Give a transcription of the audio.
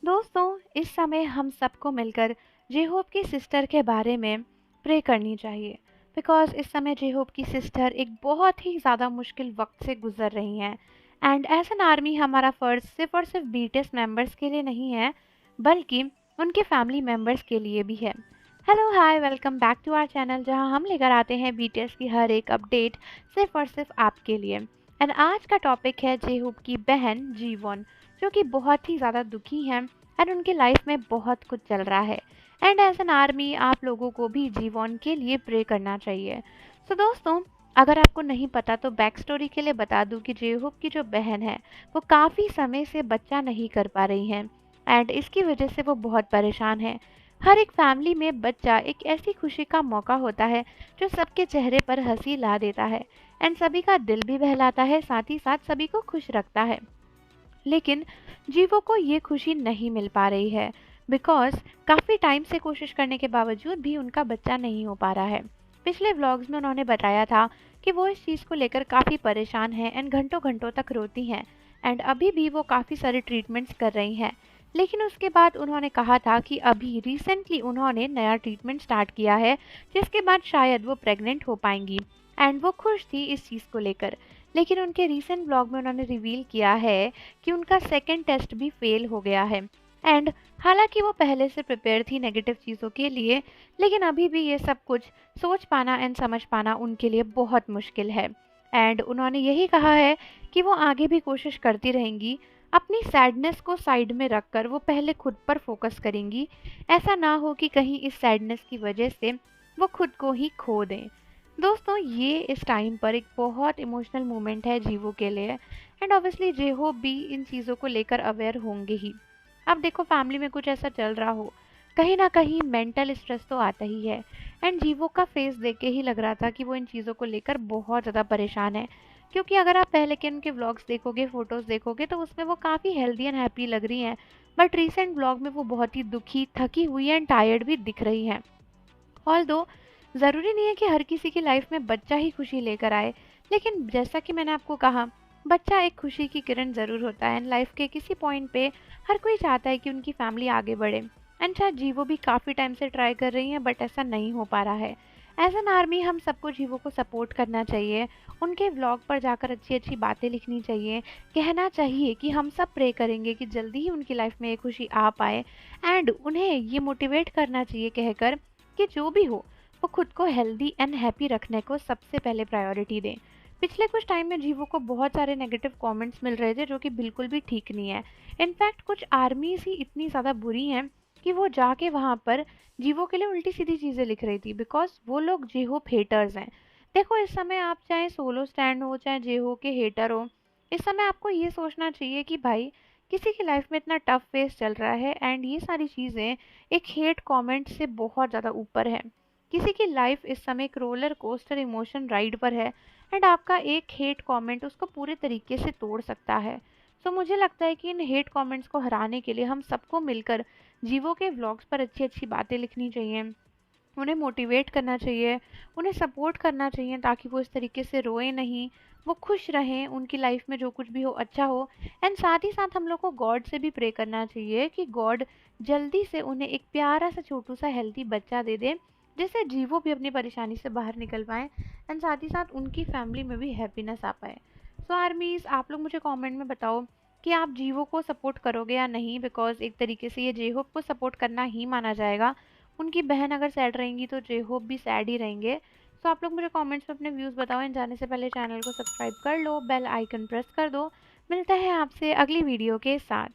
दोस्तों, इस समय हम सबको मिलकर जे-होप की सिस्टर के बारे में प्रे करनी चाहिए। बिकॉज़ इस समय जे-होप की सिस्टर एक बहुत ही ज़्यादा मुश्किल वक़्त से गुज़र रही हैं। एंड एज़ एन आर्मी हमारा फ़र्ज़ सिर्फ़ और सिर्फ़ बीटीएस मेंबर्स के लिए नहीं है, बल्कि उनके फैमिली मेंबर्स के लिए भी है। Hello, hi, welcome back to our channel जहाँ हम लेकर आते हैं बीटीएस की हर एक अपडेट सिर्फ़ और सिर्फ़ आपके लिए। एंड आज का टॉपिक है जे-होप की बहन जीवॉन, जो कि बहुत ही ज़्यादा दुखी हैं एंड उनकी लाइफ में बहुत कुछ चल रहा है। एंड एज एन आर्मी आप लोगों को भी जीवन के लिए प्रे करना चाहिए। सो दोस्तों, अगर आपको नहीं पता तो बैक स्टोरी के लिए बता दूं कि जेहोप की जो बहन है वो काफ़ी समय से बच्चा नहीं कर पा रही हैं एंड इसकी वजह से वो बहुत परेशान है। हर एक फैमिली में बच्चा एक ऐसी खुशी का मौका होता है जो सबके चेहरे पर हंसी ला देता है एंड सभी का दिल भी बहलाता है, साथ ही साथ सभी को खुश रखता है। लेकिन जीवो को ये खुशी नहीं मिल पा रही है बिकॉज़ काफ़ी टाइम से कोशिश करने के बावजूद भी उनका बच्चा नहीं हो पा रहा है। पिछले व्लॉग्स में उन्होंने बताया था कि वो इस चीज़ को लेकर काफ़ी परेशान हैं एंड घंटों-घंटों तक रोती हैं एंड अभी भी वो काफ़ी सारे ट्रीटमेंट्स कर रही हैं। लेकिन उसके बाद उन्होंने कहा था कि अभी रिसेंटली उन्होंने नया ट्रीटमेंट स्टार्ट किया है, जिसके बाद शायद वो प्रेग्नेंट हो पाएँगी एंड वो खुश थी इस चीज़ को लेकर। लेकिन उनके रीसेंट ब्लॉग में उन्होंने रिवील किया है कि उनका सेकंड टेस्ट भी फेल हो गया है एंड हालांकि वो पहले से प्रिपेयर थी नेगेटिव चीज़ों के लिए, लेकिन अभी भी ये सब कुछ सोच पाना एंड समझ पाना उनके लिए बहुत मुश्किल है। एंड उन्होंने यही कहा है कि वो आगे भी कोशिश करती रहेंगी, अपनी सैडनेस को साइड में रखकर वो पहले खुद पर फोकस करेंगी। ऐसा ना हो कि कहीं इस सैडनेस की वजह से वो खुद को ही खो दें। दोस्तों, ये इस टाइम पर एक बहुत इमोशनल मोमेंट है जीवो के लिए एंड ऑब्वियसली जेहो भी इन चीज़ों को लेकर अवेयर होंगे ही। अब देखो, फैमिली में कुछ ऐसा चल रहा हो, कहीं ना कहीं मेंटल स्ट्रेस तो आता ही है एंड जीवो का फेस देख के ही लग रहा था कि वो इन चीज़ों को लेकर बहुत ज़्यादा परेशान है। क्योंकि अगर आप पहले के उनके व्लॉग्स देखोगे, फोटोज़ देखोगे, तो उसमें वो काफ़ी हेल्दी एंड हैप्पी लग रही हैं, बट रिसेंट व्लॉग में वो बहुत ही दुखी, थकी हुई एंड टायर्ड भी दिख रही हैं। ऑल्दो ज़रूरी नहीं है कि हर किसी की लाइफ में बच्चा ही खुशी लेकर आए, लेकिन जैसा कि मैंने आपको कहा, बच्चा एक खुशी की किरण ज़रूर होता है एंड लाइफ के किसी पॉइंट पे हर कोई चाहता है कि उनकी फैमिली आगे बढ़े। एंड शायद जीवो भी काफ़ी टाइम से ट्राई कर रही हैं, बट ऐसा नहीं हो पा रहा है। एज एन आर्मी हम सबको जीवो को सपोर्ट करना चाहिए, उनके व्लॉग पर जाकर अच्छी अच्छी बातें लिखनी चाहिए, कहना चाहिए कि हम सब प्रे करेंगे कि जल्दी ही उनकी लाइफ में ये खुशी आ पाए एंड उन्हें ये मोटिवेट करना चाहिए कहकर कि जो भी हो वो खुद को हेल्दी एंड हैप्पी रखने को सबसे पहले प्रायोरिटी दें। पिछले कुछ टाइम में जीवो को बहुत सारे नेगेटिव कमेंट्स मिल रहे थे जो कि बिल्कुल भी ठीक नहीं है। इनफैक्ट कुछ आर्मीज ही इतनी ज़्यादा बुरी हैं कि वो जाके वहाँ पर जीवो के लिए उल्टी सीधी चीज़ें लिख रही थी बिकॉज वो लोग जेहो हेटर्स हैं। देखो, इस समय आप चाहे सोलो स्टैंड हो चाहे जेहो के हेटर हो, इस समय आपको ये सोचना चाहिए कि भाई, किसी की लाइफ में इतना टफ फेस चल रहा है एंड ये सारी चीज़ें एक हेट कमेंट से बहुत ज़्यादा ऊपर है। किसी की लाइफ इस समय एक रोलर कोस्टर इमोशन राइड पर है एंड आपका एक हेट कमेंट उसको पूरे तरीके से तोड़ सकता है। सो मुझे लगता है कि इन हेट कमेंट्स को हराने के लिए हम सबको मिलकर जीवो के व्लॉग्स पर अच्छी अच्छी बातें लिखनी चाहिए, उन्हें मोटिवेट करना चाहिए, उन्हें सपोर्ट करना चाहिए ताकि वो इस तरीके से रोए नहीं, वो खुश रहें, उनकी लाइफ में जो कुछ भी हो अच्छा हो। एंड साथ ही साथ हम लोग को गॉड से भी प्रे करना चाहिए कि गॉड जल्दी से उन्हें एक प्यारा सा छोटू सा हेल्थी बच्चा दे दे, जिससे जीवो भी अपनी परेशानी से बाहर निकल पाएँ एंड साथ ही साथ उनकी फैमिली में भी हैप्पीनेस आ पाए। सो आर्मीज़, आप लोग मुझे कमेंट में बताओ कि आप जीवो को सपोर्ट करोगे या नहीं, बिकॉज़ एक तरीके से ये जेहोप को सपोर्ट करना ही माना जाएगा। उनकी बहन अगर सैड रहेंगी तो जेहोप भी सैड ही रहेंगे। सो आप लोग मुझे कमेंट्स में अपने व्यूज़ बताओ एंड जाने से पहले चैनल को सब्सक्राइब कर लो, बेल आइकन प्रेस कर दो। मिलते हैं आपसे अगली वीडियो के साथ।